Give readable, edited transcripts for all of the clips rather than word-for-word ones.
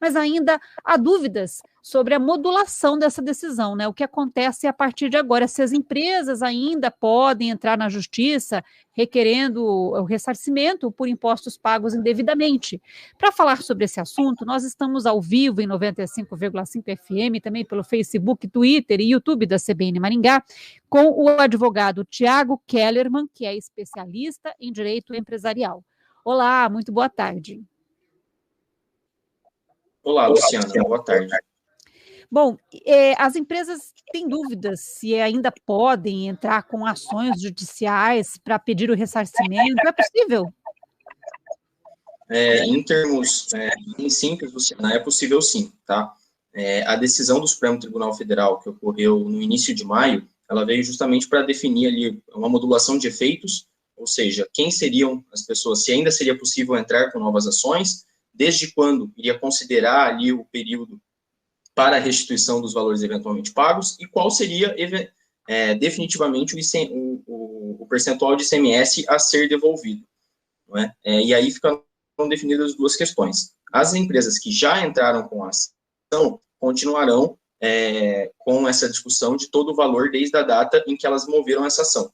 mas ainda há dúvidas sobre a modulação dessa decisão, né? O que acontece a partir de agora, se as empresas ainda podem entrar na justiça requerendo o ressarcimento por impostos pagos indevidamente. Para falar sobre esse assunto, nós estamos ao vivo em 95,5 FM, também pelo Facebook, Twitter e YouTube da CBN Maringá, com o advogado Tiago Kellerman, que é especialista em direito empresarial. Olá, muito boa tarde. Olá, Luciana, boa tarde. Bom, as empresas têm dúvidas se ainda podem entrar com ações judiciais para pedir o ressarcimento. É possível? Em termos bem simples, Luciana, é possível sim, tá? A decisão do Supremo Tribunal Federal, que ocorreu no início de maio, ela veio justamente para definir ali uma modulação de efeitos, ou seja, quem seriam as pessoas, se ainda seria possível entrar com novas ações, desde quando iria considerar ali o período para a restituição dos valores eventualmente pagos e qual seria definitivamente o percentual de ICMS a ser devolvido. Não é? E aí ficam definidas duas questões. As empresas que já entraram com a ação continuarão com essa discussão de todo o valor desde a data em que elas moveram essa ação.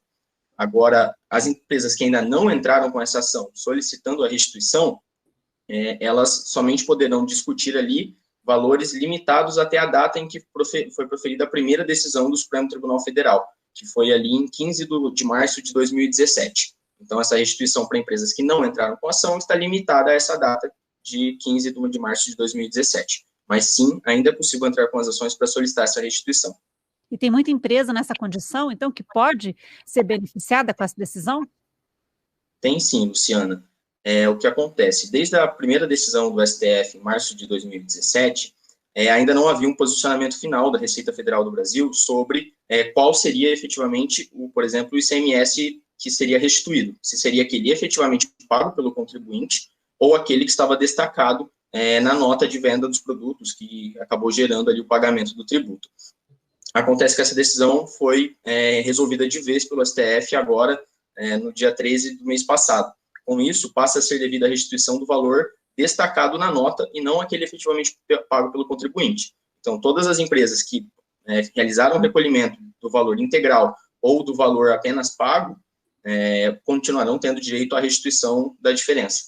Agora, as empresas que ainda não entraram com essa ação solicitando a restituição, elas somente poderão discutir ali valores limitados até a data em que foi proferida a primeira decisão do Supremo Tribunal Federal, que foi ali em 15 de março de 2017. Então, essa restituição para empresas que não entraram com ação está limitada a essa data de 15 de março de 2017. Mas, sim, ainda é possível entrar com as ações para solicitar essa restituição. E tem muita empresa nessa condição, então, que pode ser beneficiada com essa decisão? Tem sim, Luciana. O que acontece? Desde a primeira decisão do STF, em março de 2017, ainda não havia um posicionamento final da Receita Federal do Brasil sobre qual seria efetivamente, por exemplo, o ICMS que seria restituído. Se seria aquele efetivamente pago pelo contribuinte ou aquele que estava destacado na nota de venda dos produtos, que acabou gerando ali o pagamento do tributo. Acontece que essa decisão foi resolvida de vez pelo STF agora, no dia 13 do mês passado. Com isso, passa a ser devida a restituição do valor destacado na nota e não aquele efetivamente pago pelo contribuinte. Então, todas as empresas que realizaram o recolhimento do valor integral ou do valor apenas pago, continuarão tendo direito à restituição da diferença.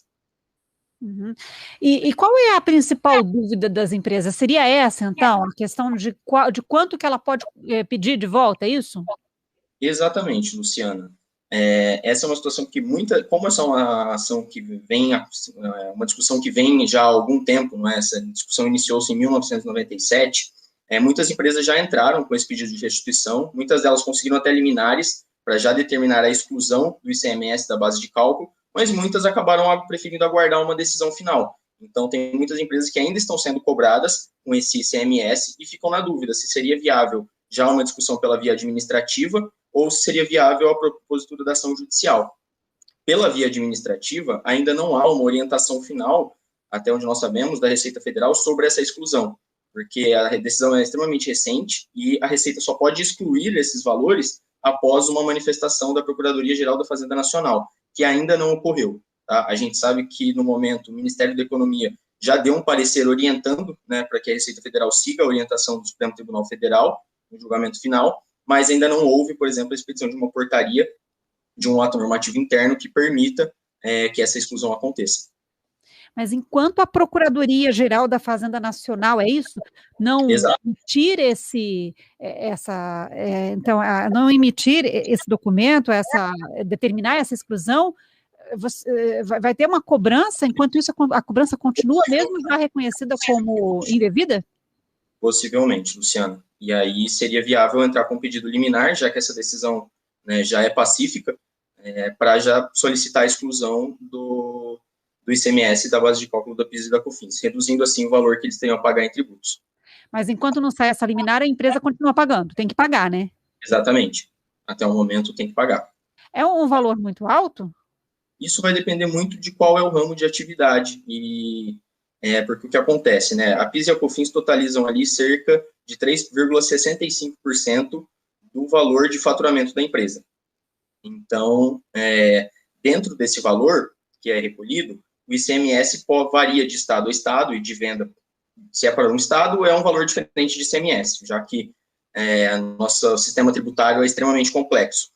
Uhum. E qual é a principal dúvida das empresas? Seria essa, então, a questão de quanto que ela pode pedir de volta, é isso? Exatamente, Luciana. Essa é uma situação que como essa é uma ação que vem, uma discussão que vem já há algum tempo, não é? Essa discussão iniciou-se em 1997, muitas empresas já entraram com esse pedido de restituição, muitas delas conseguiram até liminares para já determinar a exclusão do ICMS da base de cálculo, mas muitas acabaram preferindo aguardar uma decisão final. Então, tem muitas empresas que ainda estão sendo cobradas com esse ICMS e ficam na dúvida se seria viável já uma discussão pela via administrativa ou se seria viável a propositura da ação judicial. Pela via administrativa, ainda não há uma orientação final, até onde nós sabemos, da Receita Federal sobre essa exclusão, porque a decisão é extremamente recente e a Receita só pode excluir esses valores após uma manifestação da Procuradoria-Geral da Fazenda Nacional, que ainda não ocorreu. Tá? A gente sabe que, no momento, o Ministério da Economia já deu um parecer orientando, né, para que a Receita Federal siga a orientação do Supremo Tribunal Federal, no julgamento final, mas ainda não houve, por exemplo, a expedição de uma portaria, de um ato normativo interno que permita que essa exclusão aconteça. Mas enquanto a Procuradoria-Geral da Fazenda Nacional, é isso? Não emitir não emitir esse documento, determinar essa exclusão, vai ter uma cobrança, enquanto isso a cobrança continua mesmo já reconhecida como indevida? Possivelmente, Luciana. E aí seria viável entrar com pedido liminar, já que essa decisão, né, já é pacífica, para já solicitar a exclusão do ICMS da base de cálculo da PIS e da COFINS, reduzindo assim o valor que eles teriam a pagar em tributos. Mas enquanto não sai essa liminar, a empresa continua pagando, tem que pagar, né? Exatamente. Até o momento tem que pagar. É um valor muito alto? Isso vai depender muito de qual é o ramo de atividade porque o que acontece, né? A PIS e a COFINS totalizam ali cerca de 3,65% do valor de faturamento da empresa. Então, dentro desse valor que é recolhido, o ICMS varia de estado a estado e de venda se é para um estado, é um valor diferente de ICMS, já que nosso sistema tributário é extremamente complexo.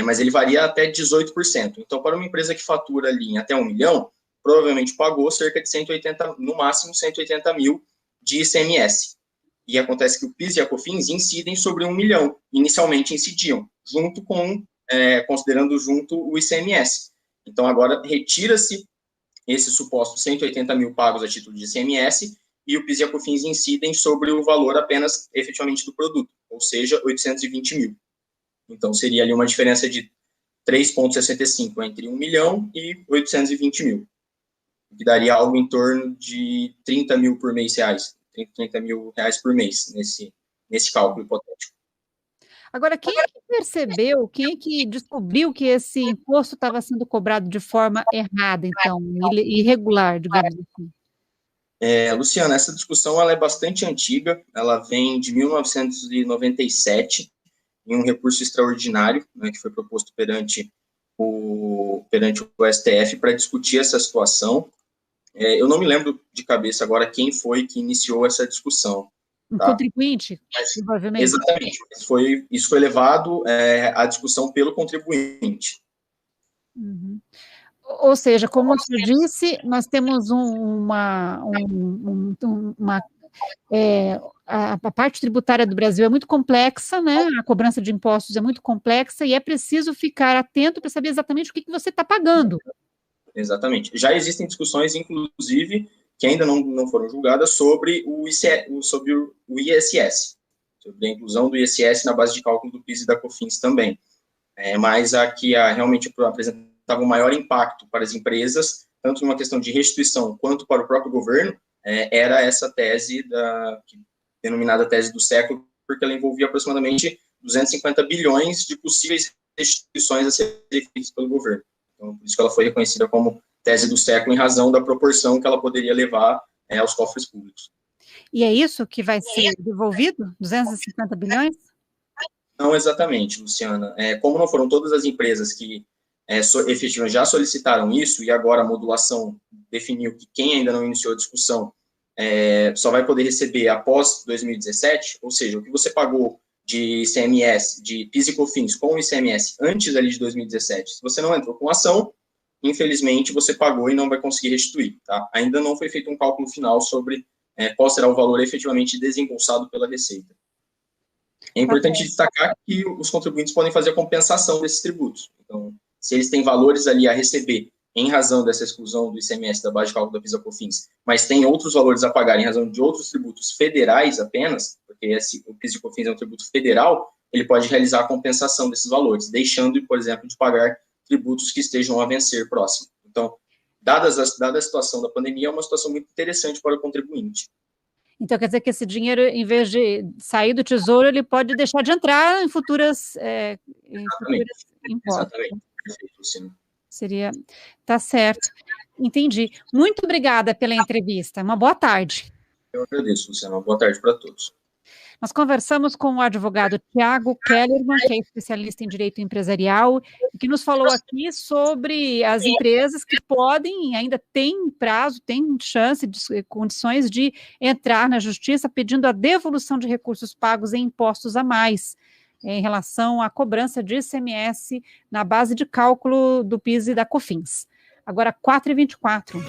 Mas ele varia até 18%. Então, para uma empresa que fatura ali em até 1 milhão, provavelmente pagou cerca de 180, no máximo 180 mil de ICMS. E acontece que o PIS e a COFINS incidem sobre 1 milhão. Inicialmente incidiam, junto com, considerando junto o ICMS. Então, agora retira-se esse suposto 180 mil pagos a título de ICMS e o PIS e a COFINS incidem sobre o valor apenas efetivamente do produto, ou seja, 820 mil. Então, seria ali uma diferença de 3,65 entre 1 milhão e 820 mil, que daria algo em torno de 30 mil por mês reais, 30 mil reais por mês, nesse cálculo hipotético. Agora, quem é que percebeu, quem é que descobriu que esse imposto estava sendo cobrado de forma errada, então, irregular, digamos assim? Luciana, essa discussão ela é bastante antiga, ela vem de 1997, em um recurso extraordinário, né, que foi proposto perante o STF para discutir essa situação. Eu não me lembro de cabeça agora quem foi que iniciou essa discussão. Um contribuinte, provavelmente. Exatamente. Isso foi levado à discussão pelo contribuinte. Uhum. Ou seja, como você disse, nós temos a parte tributária do Brasil é muito complexa, né? A cobrança de impostos é muito complexa e é preciso ficar atento para saber exatamente o que você está pagando. Exatamente. Já existem discussões, inclusive, que ainda não foram julgadas sobre o ISS, sobre a inclusão do ISS na base de cálculo do PIS e da COFINS também. Mas a que realmente apresentava um maior impacto para as empresas, tanto numa questão de restituição quanto para o próprio governo, era essa tese, denominada tese do século, porque ela envolvia aproximadamente 250 bilhões de possíveis restituições a serem feitas pelo governo. Então, por isso que ela foi reconhecida como tese do século, em razão da proporção que ela poderia levar aos cofres públicos. E é isso que vai ser devolvido? 250 bilhões? Não exatamente, Luciana. Como não foram todas as empresas que efetivamente já solicitaram isso, e agora a modulação definiu que quem ainda não iniciou a discussão só vai poder receber após 2017, ou seja, o que você pagou de ICMS, de PIS e COFINS com o ICMS antes ali de 2017, se você não entrou com ação, infelizmente você pagou e não vai conseguir restituir, tá? Ainda não foi feito um cálculo final sobre qual será o valor efetivamente desembolsado pela Receita. É importante destacar que os contribuintes podem fazer a compensação desses tributos. Então, se eles têm valores ali a receber em razão dessa exclusão do ICMS da base de cálculo da PIS e COFINS, mas tem outros valores a pagar em razão de outros tributos federais apenas, porque o PIS e COFINS é um tributo federal, ele pode realizar a compensação desses valores, deixando, por exemplo, de pagar tributos que estejam a vencer próximo. Então, dada a situação da pandemia, é uma situação muito interessante para o contribuinte. Então, quer dizer que esse dinheiro, em vez de sair do tesouro, ele pode deixar de entrar em futuras impostos. Exatamente. Perfeito, sim. Tá certo. Entendi. Muito obrigada pela entrevista. Uma boa tarde. Eu agradeço, Luciana. Uma boa tarde para todos. Nós conversamos com o advogado Tiago Kellerman, que é especialista em direito empresarial, e que nos falou aqui sobre as empresas que podem, ainda têm prazo, têm chance, condições de entrar na justiça pedindo a devolução de recursos pagos em impostos a mais, em relação à cobrança de ICMS na base de cálculo do PIS e da COFINS. Agora, 4h24.